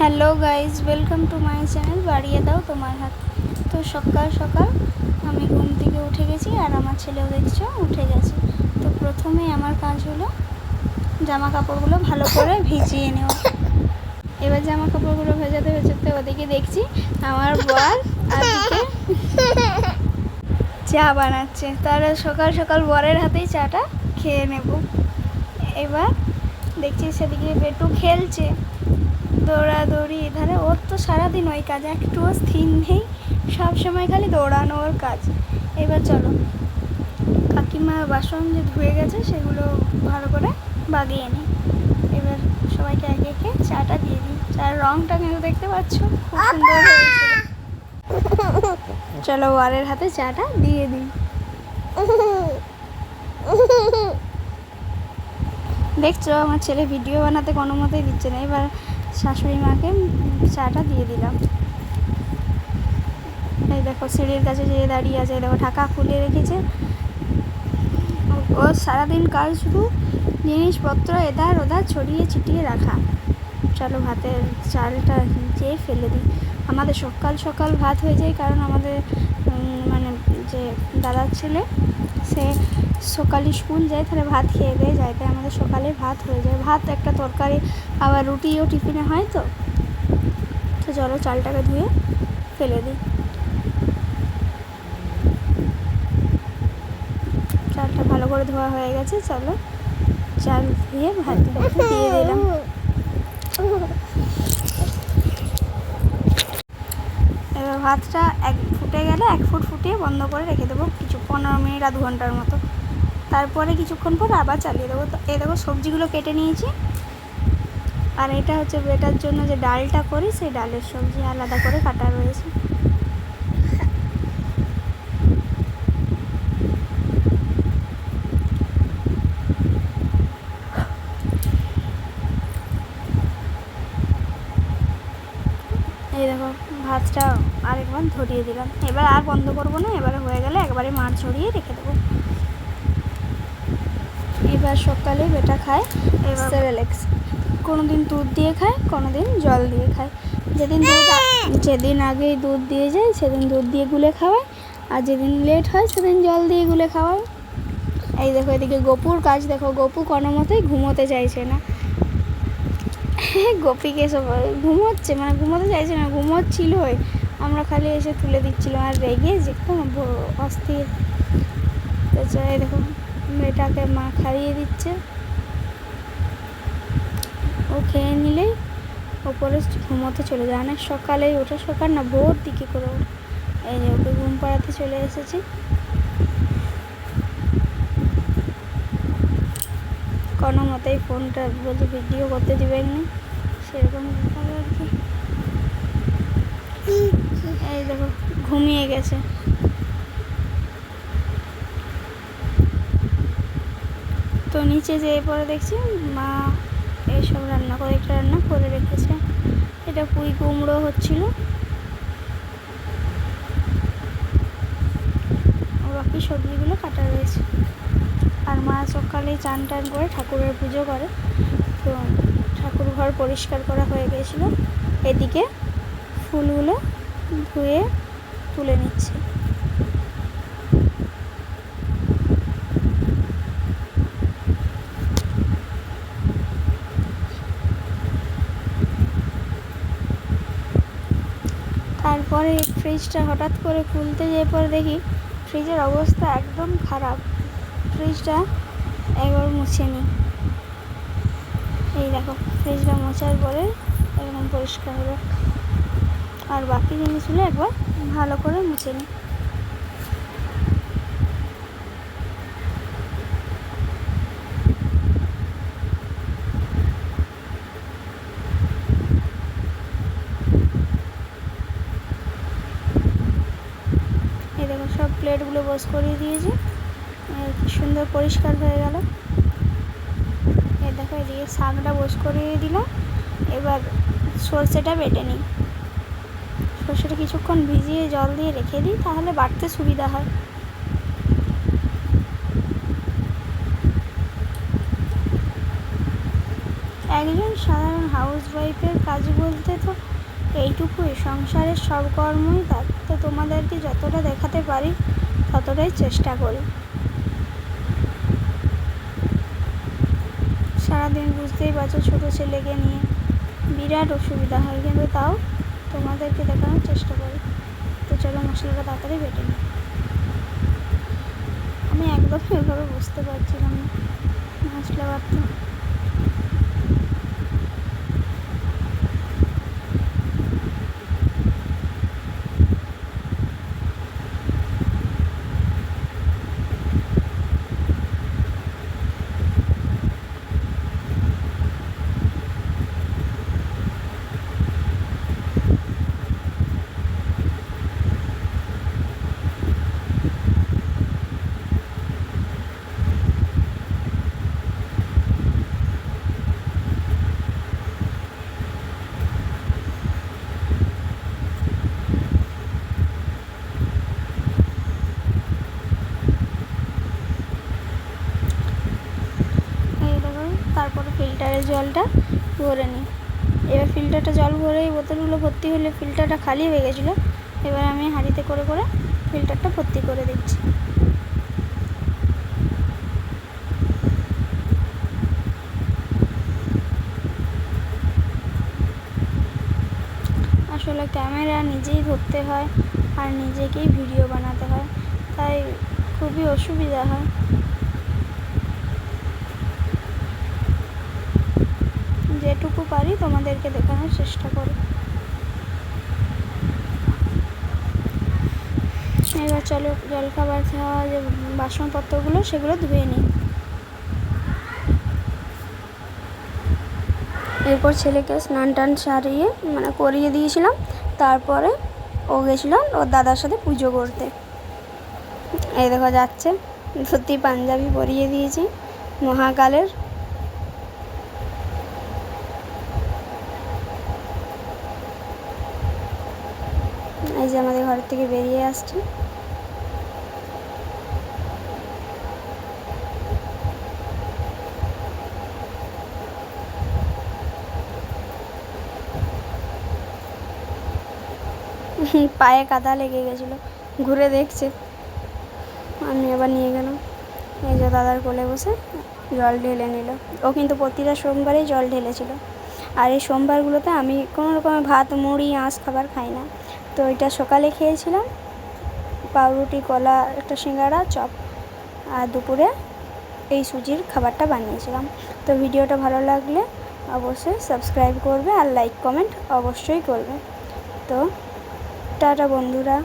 Hello guys, welcome to my channel বাড়িয়ে দাও তোমার হাত। তো সকাল সকাল আমি ঘুম থেকে উঠে গেছি আর আমার ছেলেও দেখছো উঠে গেছে। তো প্রথমে আমার কাজ হলো জামা কাপড়গুলো ভালো করে ভিজিয়ে নেওয়া। এবার জামা কাপড়গুলো ভেজাতে ভেজাতে ওদিকে দেখছি আমার বর আজকে চা বানাচ্ছে। তারা সকাল সকাল বরের হাতেই চাটা খেয়ে নেব। এবার দেখছি সেদিকে বেটু খেলছে, দৌড়াদৌড়ি। এধারে ওর তো সারাদিন ওই কাজ, একটুও স্থির নেই, সবসময় খালি দৌড়ানো ওর কাজ। এবার চলো কাকিমা বাসন যে ধুয়ে গেছে সেগুলো ভালো করে বাগিয়ে নিই। এবার সবাইকে একে একে চাটা দিয়ে দিই। চার রঙটা কিন্তু দেখতে পাচ্ছ খুব সুন্দর হয়েছে। চলো ওয়ারের হাতে চাটা দিয়ে দিই। দেখছো আমার ছেলে ভিডিও বানাতে কোনো মতেই দিচ্ছে না। এবার শাশুড়ি মাকে চাটা দিয়ে দিলাম। এই দেখো সিঁড়ির কাছে যেয়ে দাঁড়িয়ে আছে, দেখো ঢাকা খুলে রেখেছে। ও সারাদিন কাজ শুধু জিনিসপত্র এধার ওধার ছড়িয়ে ছিটিয়ে রাখা। চলো ভাতের চালটা যেয়ে ফেলে দিই। আমাদের সকাল সকাল ভাত হয়ে যায়, কারণ আমাদের মানে যে দাদার ছেলে সে সকালে স্কুল যায়, তাহলে ভাত খেয়ে দিয়ে যায়, তাই আমাদের সকালে ভাত হয়ে যায়। ভাত একটা তরকারি আবার রুটিও টিফিনে হয়। তো চলো চালটাকে ধুয়ে ফেলে দিই। চালটা ভালো করে ধোয়া হয়ে গেছে, চলো চাল ধুয়ে ভাত দিয়ে দিলাম। এবার ভাতটা ফুটে গেলে 1 ফুট ফুটিয়ে বন্ধ করে রেখে দেবো কিছু 15 মিনিট আধ ঘন্টার মতো। তারপরে কিছুক্ষণ পর আবার চালিয়ে দেবো। তো এই দেখো সবজিগুলো কেটে নিয়েছি, আর এটা হচ্ছে বেটার জন্য যে ডালটা করি সেই ডালের সবজি আলাদা করে কাটা রয়েছে। এই দেখো ভাতটা আরেকবার ধরিয়ে দিলাম। এবার আর বন্ধ করবো না, এবারে হয়ে গেলে একবারে মাছ ঝরিয়ে রেখে দেবো। এবার সকালে বেটা খায় সেরেলেক্স। কোনো দিন দুধ দিয়ে খায়, কোনো দিন জল দিয়ে খায়। যেদিন আগেই দুধ দিয়ে যায় সেদিন দুধ দিয়ে গুলে খাওয়ায়, আর যেদিন লেট হয় সেদিন জল দিয়ে গুলে খাওয়ায়। এই দেখো এদিকে গপুর কাজ দেখো, গপু কোনো মতেই ঘুমোতে চাইছে না। গোপীকে সব ঘুমোচ্ছে, মানে ঘুমোতে চাইছে না, ঘুমোচ্ছিলই, আমরা খালি এসে তুলে দিচ্ছিলাম। আর রেগে যে অস্থির। এই দেখো মেয়েটাকে মা খাইয়ে দিচ্ছে, ও খেয়ে নিলেই ওপরে ঘুমোতে চলে যায়। অনেক সকালেই ওঠে, সকাল না ভোর দিকে করে ওঠে। এই যে ওকে ঘুম পাড়াতে চলে এসেছি। কোনো মতেই ফোনটা বলছে ভিডিও করতে দিবেন না, সেরকম ব্যাপার আর কি। এই দেখো ঘুমিয়ে গেছে। তো নিচে যেয়ে পরে দেখছি মা এইসব রান্না করে রেখেছে। এটা পুঁই কুমড়ো হচ্ছিল, বাকি সবজিগুলো কাটা রয়েছে। আর মা সকালে চান টান করে ঠাকুরের পুজো করে। তো ঠাকুর ঘর পরিষ্কার করা হয়ে গিয়েছিলো। এদিকে ফুলগুলো ধুয়ে তুলে নিচ্ছে। তারপরে ফ্রিজটা হঠাৎ করে খুলতে যেয়ে পরে দেখি ফ্রিজের অবস্থা একদম খারাপ। ফ্রিজটা একবার মুছে নিই। এই দেখো ফ্রিজটা মোছার পরে একদম পরিষ্কার হলো। আর বাকি জিনিসগুলো একবার ভালো করে মুছে নিই। এই দেখো সব প্লেটগুলো বস করিয়ে দিয়েছি, সুন্দর পরিষ্কার হয়ে গেল। এই দেখো এদিকে শাকটা বস করিয়ে দিলাম। এবার সর্ষেটা বেটে নিই। সর্ষেটা কিছুক্ষণ ভিজিয়ে জল দিয়ে রেখে দিই, তাহলে বাটতে সুবিধা হয়। একজন সাধারণ হাউসওয়াইফের কাজ বলতে তো এইটুকুই, সংসারের সব কর্মই তার। তো তোমাদেরকে যতটা দেখাতে পারি ততটাই চেষ্টা করি। সারাদিন বুঝতেই পারছো ছোটো ছেলেকে নিয়ে বিরাট অসুবিধা হয়, কিন্তু তাও তোমাদেরকে দেখানোর চেষ্টা করি। তো চলো মশলাটা তাড়াতাড়ি বেটে নিই। আমি একদমই এভাবে বুঝতে পারছিলাম না মশলা বাটতে। তারপরে ফিল্টারের জলটা ভরে নিই। এবার ফিল্টারটা জল ভরে এই বোতলগুলো ভর্তি হলে ফিল্টারটা খালি হয়ে গেছিলো। এবার আমি হাঁড়িতে করে করে ফিল্টারটা ভর্তি করে দিচ্ছি। আসলে ক্যামেরা নিজেই ধরতে হয় আর নিজেকেই ভিডিও বানাতে হয়, তাই খুবই অসুবিধা হয়। যেটুকু পারি তোমাদেরকে দেখানোর চেষ্টা করি। এবার চলো জলখাবার খাওয়া যে বাসনপত্রগুলো সেগুলো ধুয়ে নিই। এরপর ছেলেকে স্নান টান সারিয়ে করিয়ে দিয়েছিলাম। তারপরে ও গেছিলো ওর দাদার সাথে পুজো করতে। এই দেখো যাচ্ছে, ধুতি পাঞ্জাবি পরিয়ে দিয়েছি মহাকালের। এই যে আমাদের ঘর থেকে বেরিয়ে আসছে। পায়ে কাদা লেগে গেছিলো, ঘুরে দেখছে। আমি আবার নিয়ে গেলাম। এই যে দাদার কোলে বসে জল ঢেলে নিল। ও কিন্তু প্রতিটা সোমবারেই জল ঢেলেছিল। আর এই সোমবারগুলোতে আমি কোনো রকমের ভাত মুড়ি আঁশ খাবার খাই না। তো এটা সকালে খেয়েছিলাম, পাউরুটি কলা একটা সিঙ্গাড়া চপ, আর দুপুরে এই সুজির খাবারটা বানিয়েছিলাম। তো ভিডিওটা ভালো লাগলে অবশ্যই সাবস্ক্রাইব করবে আর লাইক কমেন্ট অবশ্যই করবে। তো টাটা বন্ধুরা।